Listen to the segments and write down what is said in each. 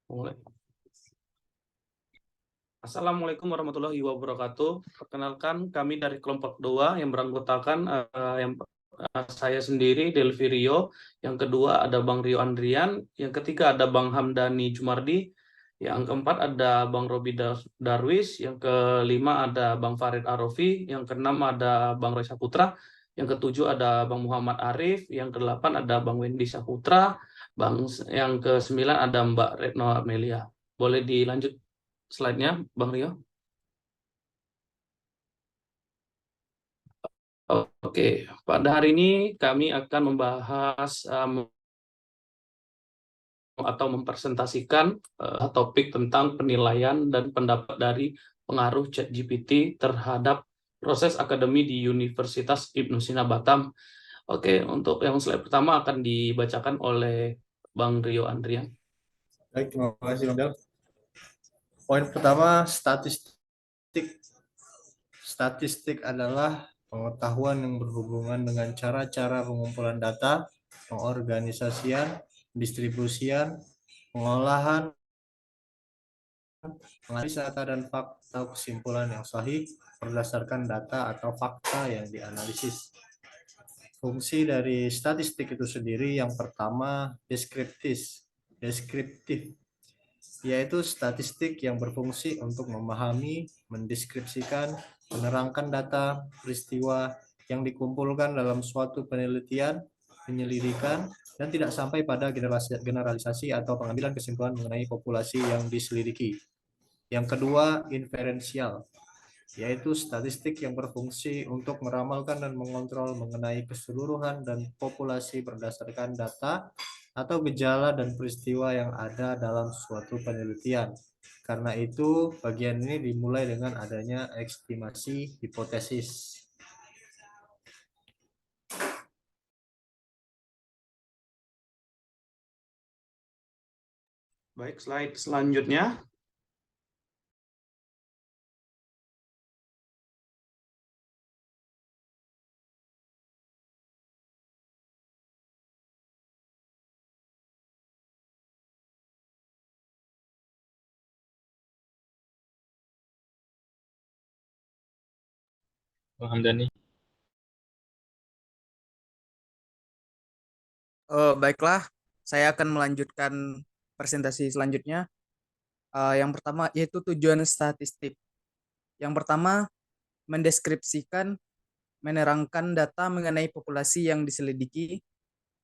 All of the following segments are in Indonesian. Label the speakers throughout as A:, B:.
A: Mulai. Assalamualaikum warahmatullahi wabarakatuh. Perkenalkan, kami dari kelompok 2 yang beranggotakan saya sendiri, Delvi Rio. Yang kedua ada Bang Rio Andrian. Yang ketiga ada Bang Hamdani Jumardi. Yang keempat ada Bang Robi Darwis. Yang kelima ada Bang Farid Arofi. Yang keenam ada Bang Roy Saputra. Yang ketujuh ada Bang Muhammad Arif. Yang kedelapan ada Bang Wendy Saputra. Yang kesembilan ada Mbak Retno Amelia. Boleh dilanjut slide-nya, Bang Rio? Oke, pada hari ini kami akan membahas atau mempresentasikan topik tentang penilaian dan pendapat dari pengaruh ChatGPT terhadap proses akademi di Universitas Ibnu Sina Batam. Oke, untuk yang slide pertama akan dibacakan oleh Bang Rio Andrian.
B: Baik, terima kasih Bang Del. Poin pertama, statistik. Statistik adalah pengetahuan yang berhubungan dengan cara-cara pengumpulan data, pengorganisasian, distribusian, pengolahan, menganalisa data dan fakta kesimpulan yang sahih berdasarkan data atau fakta yang dianalisis. Fungsi dari statistik itu sendiri yang pertama deskriptif, yaitu statistik yang berfungsi untuk memahami, mendeskripsikan, menerangkan data, peristiwa yang dikumpulkan dalam suatu penelitian, penyelidikan, dan tidak sampai pada generalisasi atau pengambilan kesimpulan mengenai populasi yang diselidiki. Yang kedua, inferensial, yaitu statistik yang berfungsi untuk meramalkan dan mengontrol mengenai keseluruhan dan populasi berdasarkan data atau gejala dan peristiwa yang ada dalam suatu penelitian. Karena itu, bagian ini dimulai dengan adanya estimasi hipotesis.
A: Baik, slide selanjutnya.
C: Bang Hamdani.
D: Baiklah, saya akan melanjutkan presentasi selanjutnya. Yang pertama yaitu tujuan statistik. Yang pertama, mendeskripsikan, menerangkan data mengenai populasi yang diselidiki.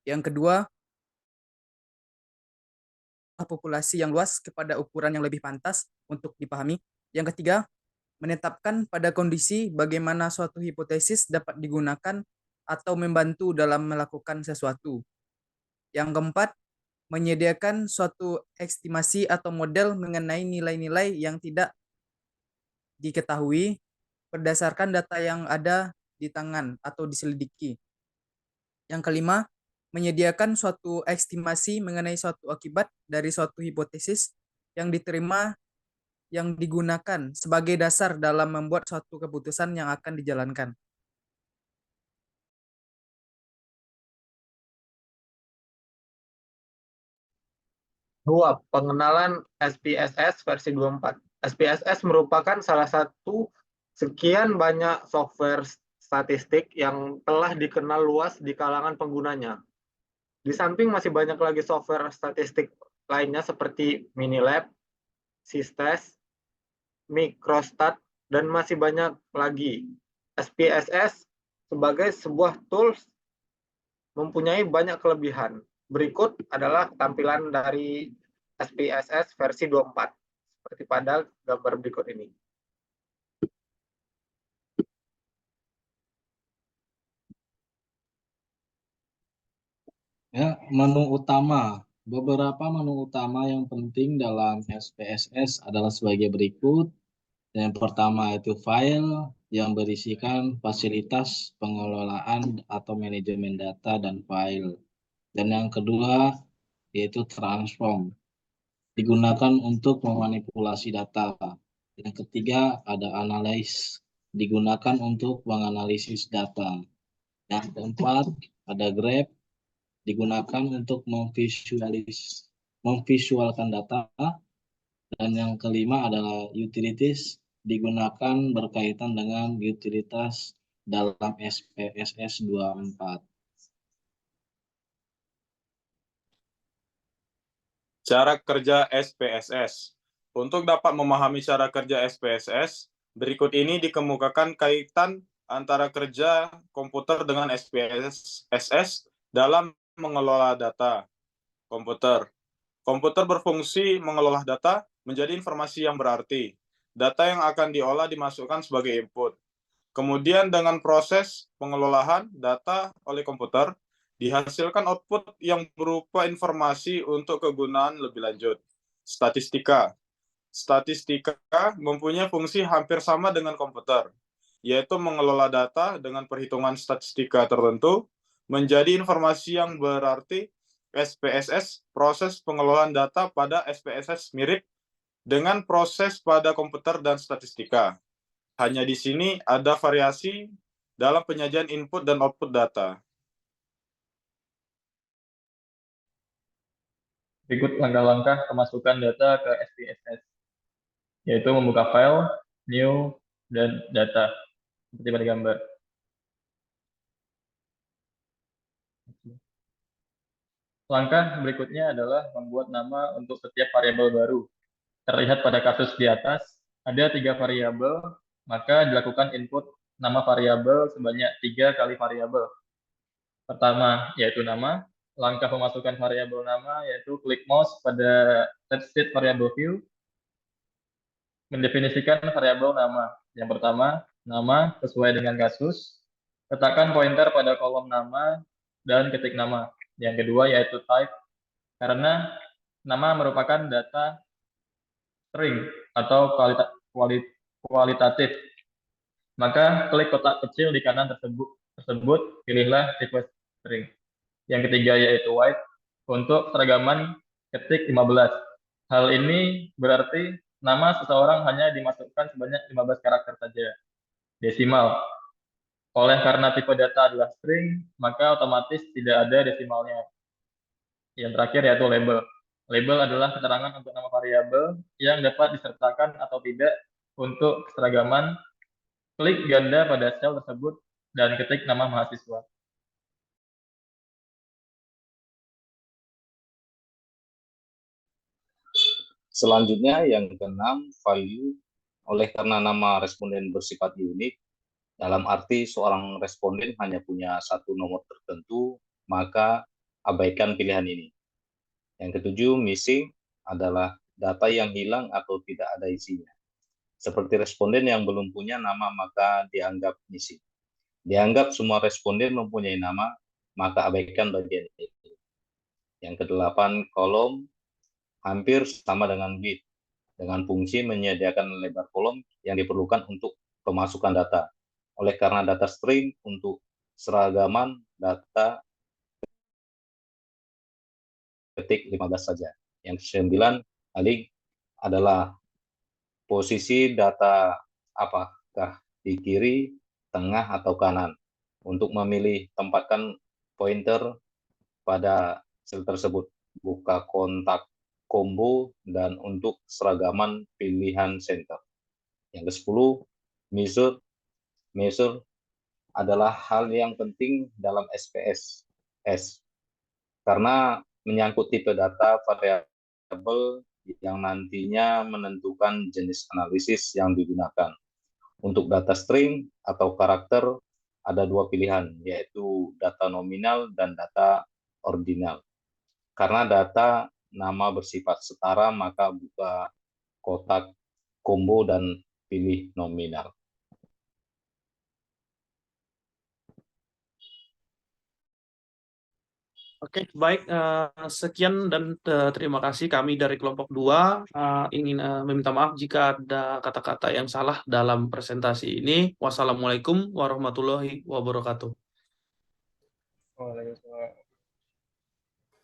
D: Yang kedua, populasi yang luas kepada ukuran yang lebih pantas untuk dipahami. Yang ketiga, menetapkan pada kondisi bagaimana suatu hipotesis dapat digunakan atau membantu dalam melakukan sesuatu. Yang keempat, menyediakan suatu estimasi atau model mengenai nilai-nilai yang tidak diketahui berdasarkan data yang ada di tangan atau diselidiki. Yang kelima, menyediakan suatu estimasi mengenai suatu akibat dari suatu hipotesis yang diterima yang digunakan sebagai dasar dalam membuat suatu keputusan yang akan dijalankan.
C: Dua, pengenalan SPSS versi 24. SPSS merupakan salah satu sekian banyak software statistik yang telah dikenal luas di kalangan penggunanya. Di samping masih banyak lagi software statistik lainnya seperti Minilab, Sistes, Microstat, dan masih banyak lagi. SPSS sebagai sebuah tools mempunyai banyak kelebihan. Berikut adalah tampilan dari SPSS versi 24, seperti pada gambar berikut ini.
E: Ya, menu utama. Beberapa menu utama yang penting dalam SPSS adalah sebagai berikut. Yang pertama itu file yang berisikan fasilitas pengelolaan atau manajemen data dan file. Dan yang kedua yaitu transform, digunakan untuk memanipulasi data. Yang ketiga ada analyze, digunakan untuk menganalisis data. Yang keempat ada graph, digunakan untuk memvisualkan data, dan yang kelima adalah utilities, digunakan berkaitan dengan utilitas dalam SPSS 24.
F: Cara kerja SPSS. Untuk dapat memahami cara kerja SPSS, berikut ini dikemukakan kaitan antara kerja komputer dengan SPSS dalam mengelola data komputer. Komputer berfungsi mengelola data menjadi informasi yang berarti. Data yang akan diolah dimasukkan sebagai input. Kemudian dengan proses pengelolaan data oleh komputer, dihasilkan output yang berupa informasi untuk kegunaan lebih lanjut. Statistika. Statistika mempunyai fungsi hampir sama dengan komputer, yaitu mengelola data dengan perhitungan statistika tertentu menjadi informasi yang berarti. SPSS, proses pengelolaan data pada SPSS mirip dengan proses pada komputer dan statistika. Hanya di sini ada variasi dalam penyajian input dan output data.
G: Berikut langkah-langkah kemasukan data ke SPSS, yaitu membuka file, new, dan data, seperti pada gambar. Langkah berikutnya adalah membuat nama untuk setiap variabel baru. Terlihat pada kasus di atas, ada 3 variabel, maka dilakukan input nama variabel sebanyak 3 kali variabel. Pertama, yaitu nama. Langkah pemasukan variabel nama yaitu klik mouse pada set variable view, mendefinisikan variabel nama. Yang pertama, nama sesuai dengan kasus. Letakkan pointer pada kolom nama dan ketik nama. Yang kedua yaitu type, karena nama merupakan data string atau kualitatif. Maka klik kotak kecil di kanan tersebut, pilihlah tipe string. Yang ketiga yaitu white, untuk seragaman ketik 15. Hal ini berarti nama seseorang hanya dimasukkan sebanyak 15 karakter saja. Desimal. Oleh karena tipe data adalah string, maka otomatis tidak ada desimalnya. Yang terakhir yaitu label. Label adalah keterangan untuk nama variabel yang dapat disertakan atau tidak untuk keseragaman. Klik ganda pada sel tersebut dan ketik nama mahasiswa.
H: Selanjutnya yang keenam, value. Oleh karena nama responden bersifat unik, dalam arti seorang responden hanya punya satu nomor tertentu, maka abaikan pilihan ini. Yang ketujuh, missing, adalah data yang hilang atau tidak ada isinya. Seperti responden yang belum punya nama, maka dianggap missing. Dianggap semua responden mempunyai nama, maka abaikan bagian ini. Yang kedelapan, kolom, hampir sama dengan width, dengan fungsi menyediakan lebar kolom yang diperlukan untuk pemasukan data. Oleh karena data string untuk seragaman data ketik 15 saja. Yang ke-9, link, adalah posisi data apakah di kiri, tengah, atau kanan. Untuk memilih, tempatkan pointer pada sel tersebut. Buka kontak combo dan untuk seragaman pilihan center. Yang ke-10, measure adalah hal yang penting dalam SPSS karena menyangkut tipe data variabel yang nantinya menentukan jenis analisis yang digunakan. Untuk data string atau karakter ada 2 pilihan, yaitu data nominal dan data ordinal. Karena data nama bersifat setara, maka buka kotak combo dan pilih nominal.
A: Oke, baik. Sekian dan terima kasih. Kami dari kelompok 2 ingin meminta maaf jika ada kata-kata yang salah dalam presentasi ini. Wassalamualaikum warahmatullahi wabarakatuh.
G: Waalaikumsalam.